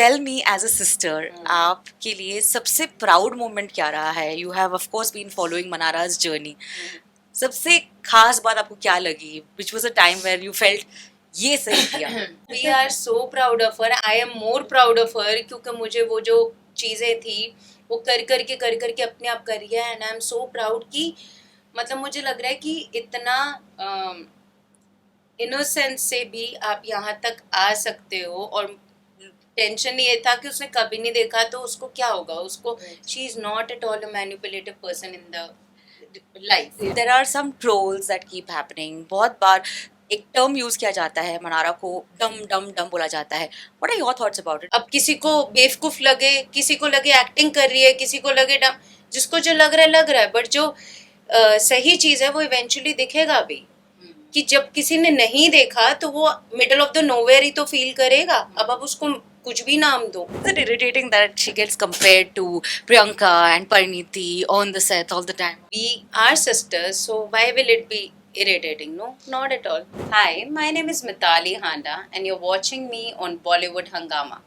Tell me as a sister, आपके लिए सबसे प्राउड मोमेंट क्या रहा है? You have of course been following Manaraj journey. सबसे खास बात आपको क्या लगी? Which was a time where you felt ये सही किया? We are so proud of her. I am more proud of her क्योंकि मुझे वो जो चीज़ें थी वो कर करके अपने आप करी है. And I am so proud कि मतलब मुझे लग रहा है कि इतना इनोसेंस से भी आप यहाँ तक आ सकते हो. और टेंशन ये था कि उसने कभी नहीं देखा तो उसको क्या होगा. उसको she is not at all a manipulative person in the life. There are some trolls that keep happening. बहुत बार एक टर्म यूज किया जाता है, मनारा को डम डम डम बोला जाता है. What are your thoughts about it? अब किसी को बेवकूफ लगे, किसी को लगे एक्टिंग कर रही है, किसी को लगे डम. जिसको जो लग रहा है लग रहा है. बट जो सही चीज है वो इवेंचुअली दिखेगा भी. कि जब किसी ने नहीं देखा तो वो मिडल ऑफ द नोवेयर ही तो फील करेगा. अब आप उसको कुछ भी नाम दो. Is it irritating that she gets compared to Priyanka and Pariniti on the set all the time? We are sisters, so why will it be irritating? No, not at all. Hi, my name is Mitali Handa and you're watching me on Bollywood Hangama.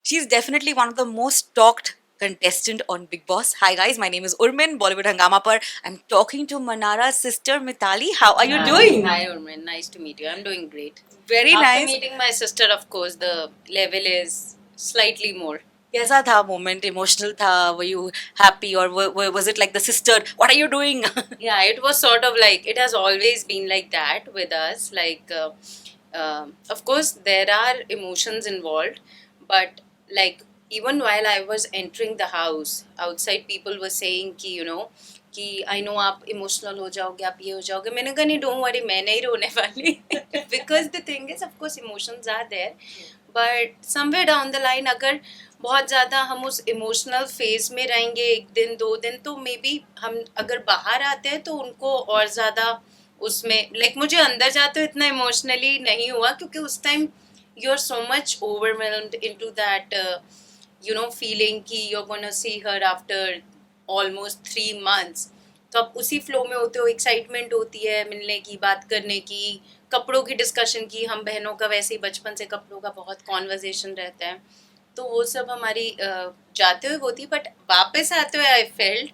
She's definitely one of the most talked contestant on Big Boss. Hi guys, my name is Urmin, Bollywood Hangama par. I'm talking to Manara's sister Mitali. How are you doing? Hi, Urman. Nice to meet you. I'm doing great. Very After nice. meeting my sister, of course, the level is slightly more. कैसा था moment? Emotional था? Were you happy और was it like the sister what are you doing? Yeah, it was sort of like, it has always been like that with us. Like, of course, there are emotions involved, but like, even while I was entering the house, outside people were saying कि I know आप emotional हो जाओगे, आप ये हो जाओगे. मैंने कहा नहीं, डोंट वरी, मैं नहीं रोने वाली. Because the thing is, of course emotions are there, but somewhere down the line अगर बहुत ज़्यादा हम उस इमोशनल फेज में रहेंगे 1 दिन 2 दिन, तो मे बी हम अगर बाहर आते हैं तो उनको और ज़्यादा उसमें लाइक मुझे अंदर जाते हुए इतना इमोशनली नहीं हुआ क्योंकि उस time you are so much overwhelmed into that feeling कि you are gonna see her after almost 3 months. तो आप उसी फ्लो में होते हो. एक्साइटमेंट होती है मिलने की, बात करने की, कपड़ों की डिस्कशन की. हम बहनों का वैसे ही बचपन से कपड़ों का बहुत कॉन्वर्जेशन रहता है. तो वो सब हमारी जाते हुए होती. बट वापस आते हुए आई फेल्ट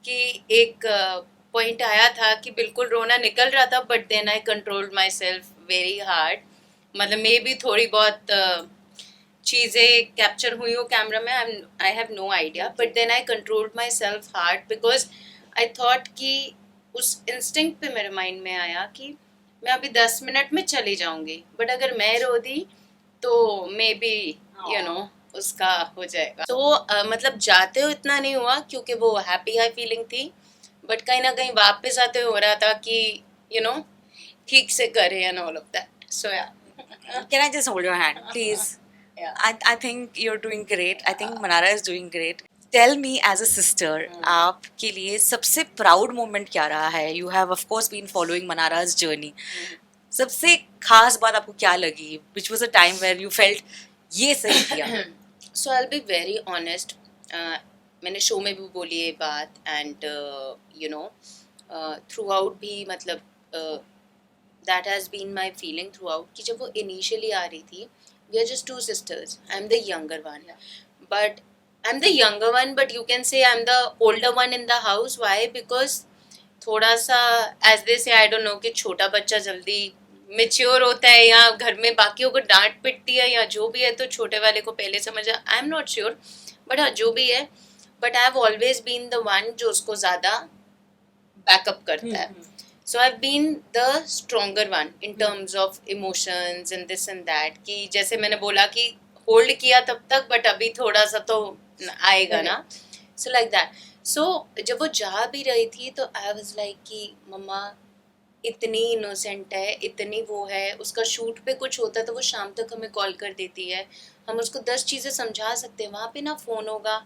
कि एक पॉइंट आया था कि बिल्कुल रोना निकल रहा था. But then I controlled myself very hard. मतलब मे भी थोड़ी बहुत चीज़ें कैप्चर हुई हो कैमरा में, I have no idea. But then I controlled myself hard because I thought कि उस इंस्टिंक्ट पे मेरे माइंड में आया कि मैं अभी 10 मिनट में चली जाऊंगी. बट अगर मैं रो दी तो मे बी उसका हो जाएगा. तो मतलब जाते हो इतना नहीं हुआ क्योंकि वो हैप्पी हाई फीलिंग थी. बट कहीं ना कहीं वापस आते हुए हो रहा था कि ठीक से करे एंड ऑल ऑफ दैट. सो या. Can I just hold your hand, please? Yeah. I think you're doing great. I think Manara is doing great. Tell me as a sister, आपके लिए सबसे प्राउड मोमेंट क्या रहा है? You have of course been following Manara's journey. सबसे खास बात आपको क्या लगी? Which was a time where you felt ये सही किया? सो आई बी वेरी ऑनेस्ट. मैंने शो में भी बोली ये बात. एंड थ्रू आउट भी मतलब that has been my feeling throughout कि जब वो इनिशियली आ रही थी, we are just 2 sisters. I am the younger one. But I am the younger one, but you can say I am the older one in the house. Why? Because थोड़ा सा as they से, I don't know, कि छोटा बच्चा जल्दी mature होता है या घर में बाकियों को डांट पिटती है या जो भी है तो छोटे वाले को पहले समझ. I am not sure, but हाँ जो भी है. But I have always been the one जो उसको ज़्यादा बैकअप करता है. So I have been the stronger one in terms of emotions and this and that. कि जैसे मैंने बोला कि होल्ड किया तब तक, बट अभी थोड़ा सा तो आएगा ना. So like that. सो जब वो जा भी रही थी तो आई वाज लाइक कि मम्मा इतनी इनोसेंट है, इतनी वो है. उसका शूट पे कुछ होता है तो वो शाम तक हमें कॉल कर देती है. हम उसको 10 चीज़ें समझा सकते हैं. वहाँ पे ना फ़ोन होगा,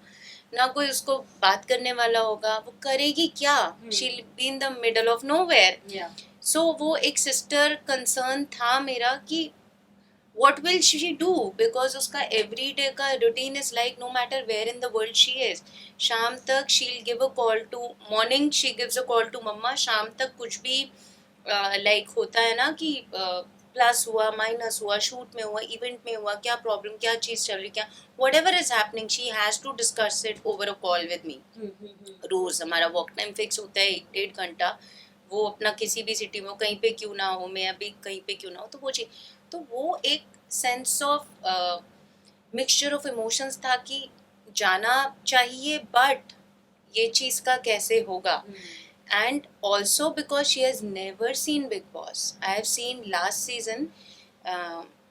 ना कोई उसको बात करने वाला होगा. वो करेगी क्या? She will be in the middle of nowhere. So वो एक सिस्टर कंसर्न था मेरा कि what will she do? Because उसका everyday का routine is like no matter where in the world she is, शाम तक she'll give a call to, morning she gives a call to मम्मा, शाम तक कुछ भी like होता है ना कि प्लस हुआ माइनस हुआ, शूट में हुआ, इवेंट में हुआ, क्या प्रॉब्लम, क्या चीज़ चल रही, क्या whatever is happening she has to discuss it over a call with me. रोज हमारा वॉक टाइम फिक्स होता है 1-1.5 घंटा, वो अपना किसी भी सिटी में हो, कहीं पे क्यों ना हो, मैं अभी कहीं पे क्यों ना हो, तो वो चीज, तो वो एक sense of mixture of emotions था कि जाना चाहिए बट ये चीज का कैसे होगा. And also because she has never seen big boss, I have seen last season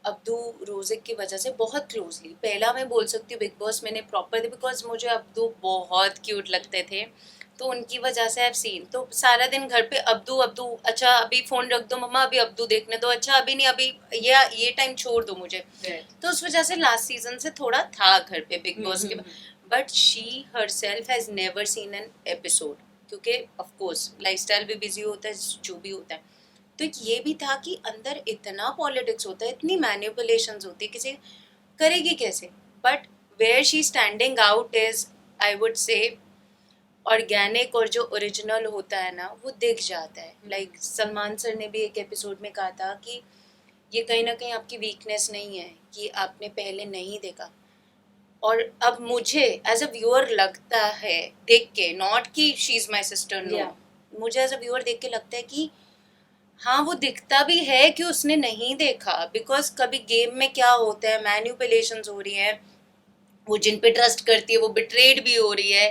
Abdu Rozik की वजह से बहुत क्लोजली. पहला मैं बोल सकती हूँ बिग बॉस मैंने प्रॉपर, बिकॉज मुझे अब्दू बहुत क्यूट लगते थे, तो उनकी वजह से आई सीन. तो सारा दिन घर पे अब्दू अब्दू, अच्छा अभी फोन रख दो मम्मा, अभी अब्दू देखने दो, अच्छा अभी नहीं, अभी ये टाइम छोड़ दो मुझे. तो उस वजह से लास्ट सीजन से थोड़ा था घर पे बिग बॉस के. But she herself has never seen an episode, क्योंकि ऑफ कोर्स लाइफस्टाइल भी बिजी होता है, जो भी होता है. तो एक ये भी था कि अंदर इतना पॉलिटिक्स होता है, इतनी मैनिपुलेशंस होती है, किसी करेगी कैसे. But where she standing out is, I would say, organic और जो ओरिजिनल होता है ना वो दिख जाता है. लाइक सलमान सर ने भी एक एपिसोड में कहा था कि ये कहीं ना कहीं आपकी वीकनेस नहीं है कि आपने पहले नहीं देखा. और अब मुझे एज अ व्यूअर लगता है देख के, नॉट कि she is my sister, no, मुझे एज अ व्यूअर देख के लगता है कि हाँ वो दिखता भी है कि उसने नहीं देखा. बिकॉज कभी गेम में क्या होता है, मैन्युपुलेशंस हो रही हैं, वो जिन पे ट्रस्ट करती है वो बिट्रेड भी हो रही है,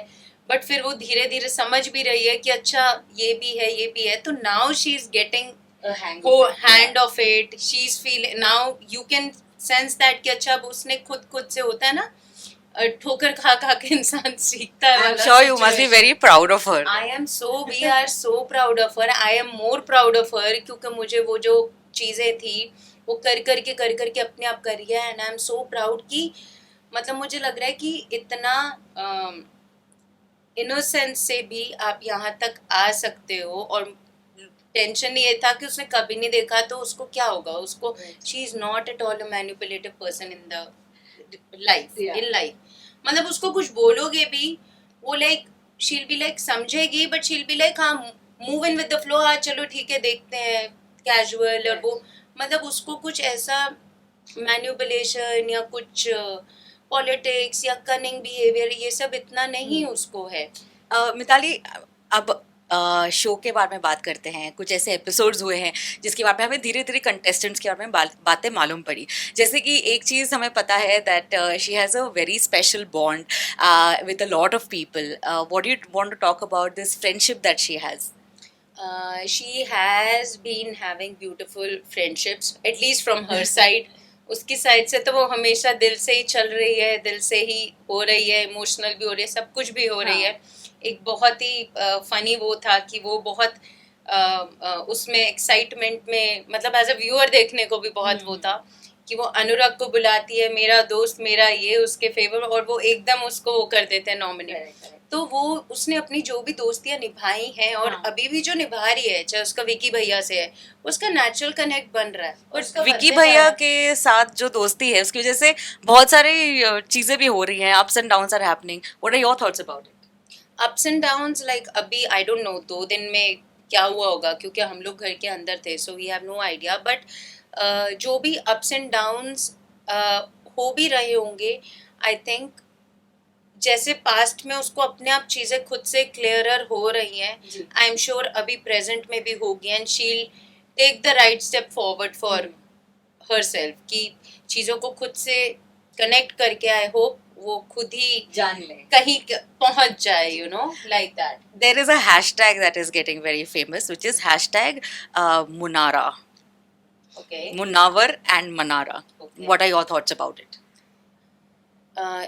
बट फिर वो धीरे धीरे समझ भी रही है कि अच्छा ये भी है ये भी है. तो now she is getting hand of it, she is feel, now you can sense that कि अच्छा अब उसने खुद से होता है ना, ठोकर खा खा के इंसान सीखता है. I'm sure you must be very proud of her. I am so, we are so proud of her. I am more proud of her क्योंकि मुझे वो जो चीज़ें थी वो कर करके अपने आप करी है. And I am so proud कि मतलब मुझे लग रहा है कि इतना इनोसेंस से भी आप यहाँ तक आ सकते हो. और टेंशन ये था कि उसने कभी नहीं देखा तो उसको क्या होगा, उसको she is not at all a manipulative person in the life, in life. मतलब उसको कुछ बोलोगे भी वो लाइक शील बी लाइक समझेगी, बट शील बी लाइक हाँ move in with the flow, हाँ चलो ठीक है देखते हैं, कैजुअल. और वो मतलब उसको कुछ ऐसा मैन्युपुलेशन या कुछ पॉलिटिक्स या कनिंग बिहेवियर ये सब इतना नहीं उसको है. मिताली, अब शो के बारे में बात करते हैं. कुछ ऐसे एपिसोड्स हुए हैं जिसके बारे में हमें धीरे धीरे कंटेस्टेंट्स के बारे में बातें मालूम पड़ी. जैसे कि एक चीज़ हमें पता है that she has a very special bond with a lot of people. What do you want to talk about this friendship that she has? She has been having beautiful friendships, at least from her side. उसकी side से तो वो हमेशा दिल से ही चल रही है, दिल से ही हो रही है, इमोशनल भी हो रही है, सब कुछ भी हो रही है. एक बहुत ही फनी वो था कि वो बहुत उसमें एक्साइटमेंट में, मतलब एज अ व्यूअर देखने को भी बहुत वो था कि वो अनुराग को बुलाती है, मेरा दोस्त, मेरा ये, उसके फेवर, और वो एकदम उसको वो कर देते हैं नॉमिनेट. तो वो उसने अपनी जो भी दोस्तियां निभाई हैं और अभी भी जो निभा रही है, चाहे उसका विकी भैया से है, उसका नेचुरल कनेक्ट बन रहा है. और विकी भैया के साथ जो दोस्ती है उसकी वजह से बहुत सारी चीज़ें भी हो रही हैं. Ups and downs are happening. What are your thoughts about it? Ups and downs like अभी आई डोंट नो 2 दिन में क्या हुआ होगा, क्योंकि हम लोग घर के अंदर थे, so we have no idea. But जो भी अप्स एंड डाउन्स हो भी रहे होंगे, आई थिंक जैसे पास्ट में उसको अपने आप चीज़ें खुद से क्लियरर हो रही हैं, आई एम श्योर अभी प्रेजेंट में भी होगी. And she'll take the right step forward for herself कि चीज़ों को खुद से कनेक्ट करके आई होप वो खुद ही जान ले, कहीं पहुंच जाए, you know, like that. There is a hashtag that is getting very famous, which is hashtag Munara. Okay. Munawar and Manara. Okay. What are your thoughts about it?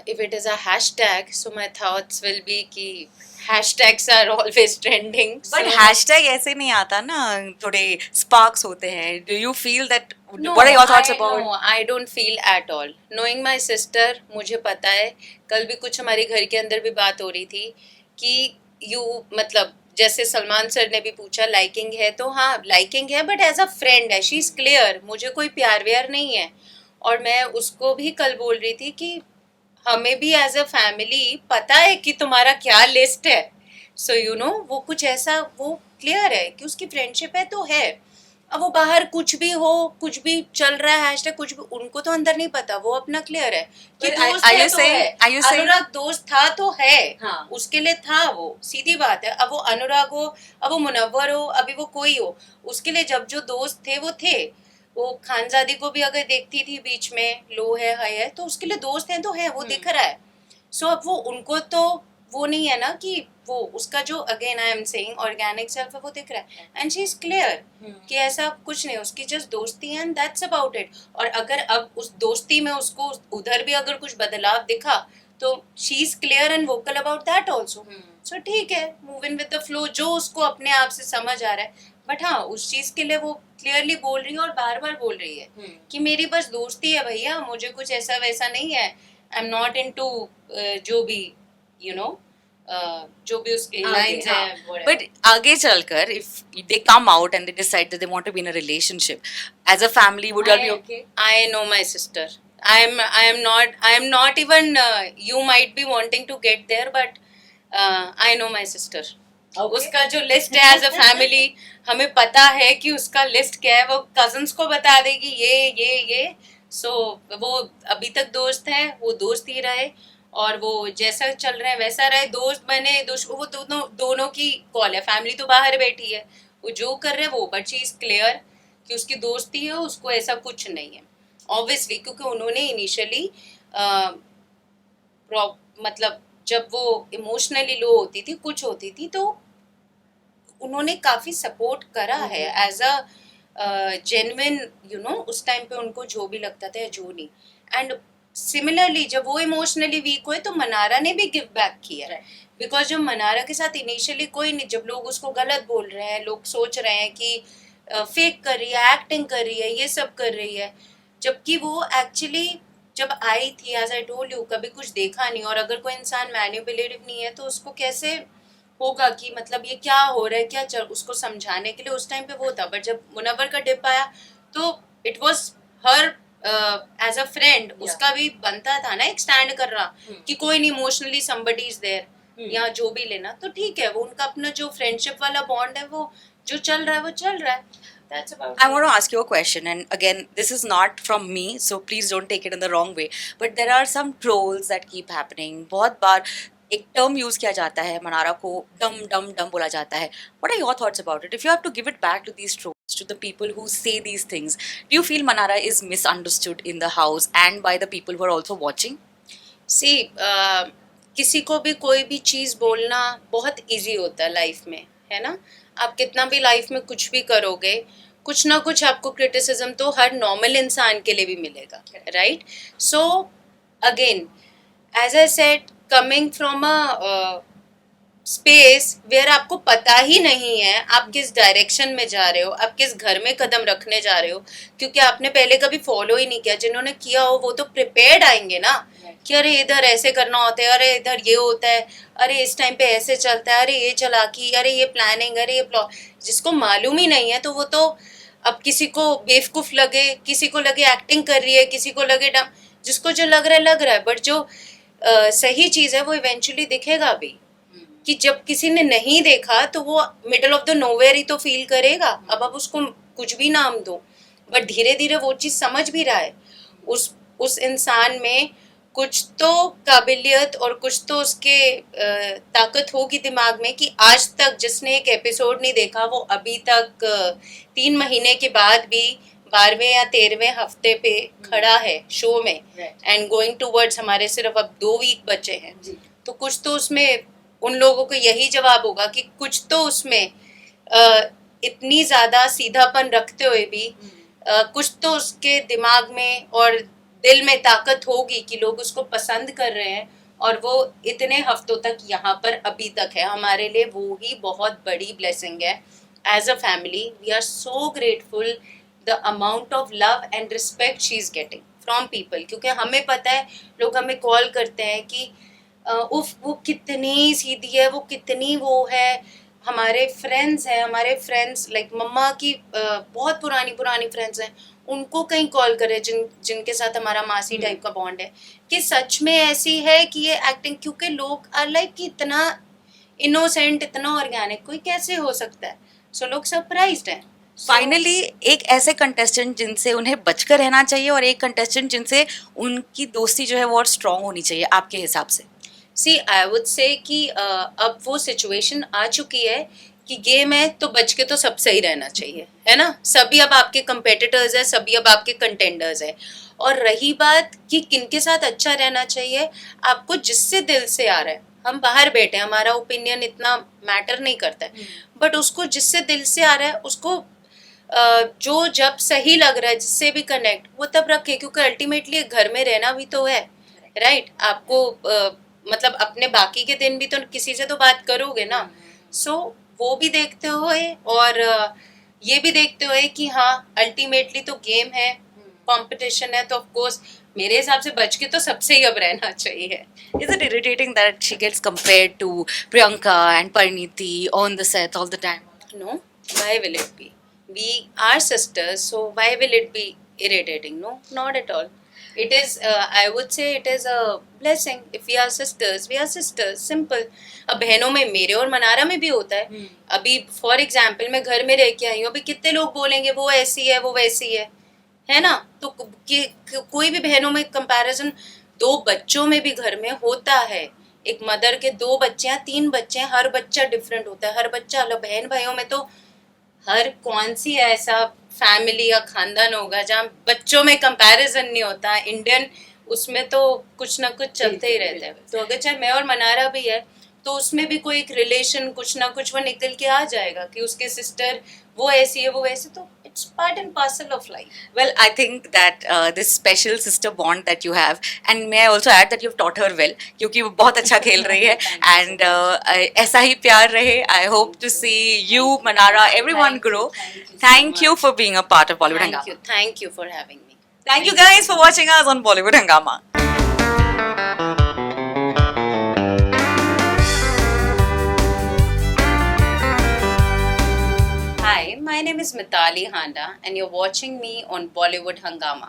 If it is a hashtag, so my thoughts will be कि hashtags are always trending. But so hashtag ऐसे नहीं आता ना, थोड़े sparks होते हैं. Do you feel that? No, What are your thoughts about? No, I don't feel at all. Knowing my sister, मुझे पता है, कल भी कुछ हमारे घर के अंदर भी बात हो रही थी कि मतलब जैसे सलमान सर ने भी पूछा लाइकिंग है, तो हाँ लाइकिंग है, बट एज अ फ्रेंड है, शी इज क्लियर, मुझे कोई प्यार व्यार नहीं है. और मैं उसको भी कल बोल रही थी कि हमें भी एज अ फैमिली पता है कि तुम्हारा क्या लिस्ट है, सो यू नो वो कुछ ऐसा वो क्लियर है कि उसकी फ्रेंडशिप है तो है। अब वो बाहर कुछ भी हो, कुछ भी चल रहा है हैशटैग कुछ भी, उनको तो अंदर नहीं पता, वो अपना क्लियर है कि But दोस्त are है you तो saying? है। Are you saying? अनुराग दोस्त था तो है, हाँ. उसके लिए था, वो सीधी बात है। अब वो अनुराग हो, अब वो मुनव्वर हो, अभी वो कोई हो, उसके लिए जब जो दोस्त थे वो थे। वो खानजादी को भी अगर देखती थी बीच में लो है हाई है, तो उसके लिए दोस्त हैं तो है, वो दिख रहा है। सो अब वो उनको तो वो नहीं है ना कि वो उसका जो again I am saying organic self है वो दिख रहा है, एंड शी इज क्लियर कि ऐसा कुछ नहीं, उसकी जस्ट दोस्ती है एंड दैट्स अबाउट इट। और अगर अब उस दोस्ती में उसको उधर भी अगर कुछ बदलाव दिखा तो she is clear and vocal about that also. So ठीक है, move in with the flow, जो उसको अपने आप से समझ आ रहा है। बट हाँ, उस चीज के लिए वो क्लियरली बोल रही है और बार बार बोल रही है कि मेरी बस दोस्ती है भैया, मुझे कुछ ऐसा वैसा नहीं है, आई एम नॉट इनटू जो भी यू नो जो भी उसके लाइंस हाँ. हैं whatever. But आगे चलकर if they come out and they decide that they want to be in a relationship as a family, would you all be okay? I know my sister. I am not even you might be wanting to get there, but I know my sister. Okay. उसका जो list है as a family, हमें पता है कि उसका list क्या है, वो कजन्स को बता देगी ये सो वो अभी तक दोस्त है, वो दोस्त ही रहे, और वो जैसा चल रहा है वैसा रहे, दोस्त बने वो दोनों की कॉल है, फैमिली तो बाहर बैठी है, वो जो कर रहे हैं वो, बट शी इज क्लियर कि उसकी दोस्ती है, उसको ऐसा कुछ नहीं है ऑब्वियसली, क्योंकि उन्होंने इनिशियली मतलब जब वो इमोशनली लो होती थी, कुछ होती थी, तो उन्होंने काफी सपोर्ट करा है as a genuine you know, उस टाइम पे उनको जो भी लगता था जो नहीं। एंड सिमिलरली जब वो इमोशनली वीक हुए तो मनारा ने भी गिव बैक किया, बिकॉज जब मनारा के साथ इनिशियली कोई नहीं, जब लोग उसको गलत बोल रहे हैं, लोग सोच रहे हैं कि फेक कर रही है, एक्टिंग कर रही है, ये सब कर रही है, जबकि वो एक्चुअली जब आई थी, एज आई टोल्ड यू, कभी कुछ देखा नहीं। और अगर कोई इंसान मैनिपुलेटिव नहीं है तो उसको कैसे होगा कि मतलब ये क्या हो रहा है, क्या चल, उसको समझाने के लिए उस टाइम पे वो था। बट जब मुनव्वर का डिप आया तो it was her as a friend, उसका भी बनता था ना एक स्टैंड कर रहा कि कोई नहीं, इमोशनली समबडी इज देयर या जो भी लेना, तो ठीक है, वो उनका अपना जो फ्रेंडशिप वाला बॉन्ड है वो जो चल रहा है वो चल रहा है। That's about I it. want to ask you a question, and again, this is not from me, so please don't take it in the wrong way. But there are some trolls that keep happening. बहुत बार एक term use किया जाता है, मनारा को डम डम डम बोला जाता है. What are your thoughts about it? If you have to give it back to these trolls, to the people who say these things, do you feel Manara is misunderstood in the house and by the people who are also watching? See, किसी को भी कोई भी चीज़ बोलना बहुत easy होता है life में, है ना। आप कितना भी लाइफ में कुछ भी करोगे, कुछ ना कुछ आपको क्रिटिसिज्म तो हर नॉर्मल इंसान के लिए भी मिलेगा, right. So again as I said, coming from a space where आपको पता ही नहीं है आप किस डायरेक्शन में जा रहे हो, आप किस घर में कदम रखने जा रहे हो, क्योंकि आपने पहले कभी फॉलो ही नहीं किया। जिन्होंने किया हो वो तो प्रिपेयर्ड आएंगे ना कि अरे इधर ऐसे करना होता है, अरे इधर ये होता है, अरे इस टाइम पे ऐसे चलता है, अरे ये चालाकी, अरे ये प्लानिंग, अरे ये प्लॉट। जिसको मालूम ही नहीं है तो वो तो अब किसी को बेवकूफ लगे, किसी को लगे एक्टिंग कर रही है, किसी को लगे डम, जिसको जो लग रहा है। बट जो सही चीज है वो इवेंचुअली दिखेगा भी, कि जब किसी ने नहीं देखा तो वो मिडल ऑफ द नोवेयर ही तो फील करेगा। अब आप उसको कुछ भी नाम दो, बट धीरे धीरे वो चीज समझ भी रहा है। उस इंसान में कुछ तो काबिलियत और कुछ तो उसके ताकत होगी दिमाग में, कि आज तक जिसने एक एपिसोड नहीं देखा वो अभी तक 3 महीने के बाद भी 12वें या 13वें हफ्ते पे खड़ा है शो में, एंड गोइंग टूवर्ड्स, हमारे सिर्फ अब 2 वीक बचे हैं। तो कुछ तो उसमें उन लोगों को यही जवाब होगा कि कुछ तो उसमें इतनी ज्यादा सीधापन रखते हुए भी कुछ तो उसके दिमाग में और दिल में ताकत होगी कि लोग उसको पसंद कर रहे हैं, और वो इतने हफ्तों तक यहाँ पर अभी तक है। हमारे लिए वो ही बहुत बड़ी ब्लेसिंग है। As a family we are so grateful the amount of love and respect she is getting from people, क्योंकि हमें पता है, लोग हमें कॉल करते हैं कि उफ वो कितनी सीधी है, वो कितनी वो है, हमारे फ्रेंड्स हैं, हमारे फ्रेंड्स लाइक मम्मा की बहुत पुरानी पुरानी फ्रेंड्स हैं, उनको कहीं कॉल करें जिनके साथ हमारा मासी टाइप का बॉन्ड है, कि सच में ऐसी है कि ये एक्टिंग, क्योंकि लोग आर लाइक कि इतना इनोसेंट, इतना ऑर्गेनिक कोई कैसे हो सकता है, सो लोग सरप्राइज्ड हैं। फाइनली एक ऐसे कंटेस्टेंट जिनसे उन्हें बचकर रहना चाहिए और एक कंटेस्टेंट जिनसे उनकी दोस्ती जो है वो और स्ट्रांग होनी चाहिए आपके हिसाब से। सी आई वुड से कि अब वो सिचुएशन आ चुकी है कि गेम है तो बच के तो सबसे ही रहना चाहिए, है ना। सभी अब आपके कंपेटिटर्स है, सभी अब आपके कंटेंडर्स है। और रही बात कि किनके साथ अच्छा रहना चाहिए, आपको जिससे दिल से आ रहा है, हम बाहर बैठे हैं, हमारा ओपिनियन इतना मैटर नहीं करता है, बट उसको जिससे दिल से आ रहा है, उसको जो जब सही लग रहा है, जिससे भी कनेक्ट, वो तब रखे, क्योंकि अल्टीमेटली घर में रहना भी तो है, राइट। आपको मतलब अपने बाकी के दिन भी तो किसी से तो बात करोगे ना। सो वो भी देखते हुए और ये भी देखते हुए कि हाँ अल्टीमेटली तो गेम है, कंपटीशन है, तो ऑफ कोर्स मेरे हिसाब से बच के तो सबसे ही अब रहना चाहिए। Is it irritating that she gets compared to Priyanka and Parineeti on the set all the time? No, why will it be? We are sisters, so why will it be irritating? No, not at all. It is, I would say it is a blessing. If we are sisters, we are sisters. Simple. अब बहनों में मेरे और मनारा में भी होता है। अभी फॉर एग्जाम्पल मैं घर में रह के आई हूँ, अभी कितने लोग बोलेंगे वो ऐसी है, वो वैसी है ना। तो कोई भी बहनों में कंपैरिजन, दो बच्चों में भी घर में होता है। एक मदर के दो बच्चे हैं, तीन बच्चे हैं, हर बच्चा डिफरेंट होता है, हर बच्चा अलग। बहन भाइयों में तो हर कौन सी ऐसा फैमिली या खानदान होगा जहाँ बच्चों में कंपैरिजन नहीं होता। इंडियन उसमें तो कुछ ना कुछ चलते ही रहता है। तो अगर चाहे मैं और मनारा भी है, तो उसमें भी कोई एक रिलेशन कुछ ना कुछ वो निकल के आ जाएगा कि उसके सिस्टर वो ऐसी है, वो वैसे। तो it's part and parcel of life. Well, I think that this special sister bond that you have, and may I also add that you've taught her well, क्योंकि वो बहुत अच्छा खेल रही है, and ऐसा ही प्यार रहे. I hope to see you, Manara, everyone grow. Thank you for being a part of Bollywood Hangama. Thank you for having me. Thank you guys for watching us on Bollywood Hangama. Hi, my name is Mitali Handa and you're watching me on Bollywood Hangama.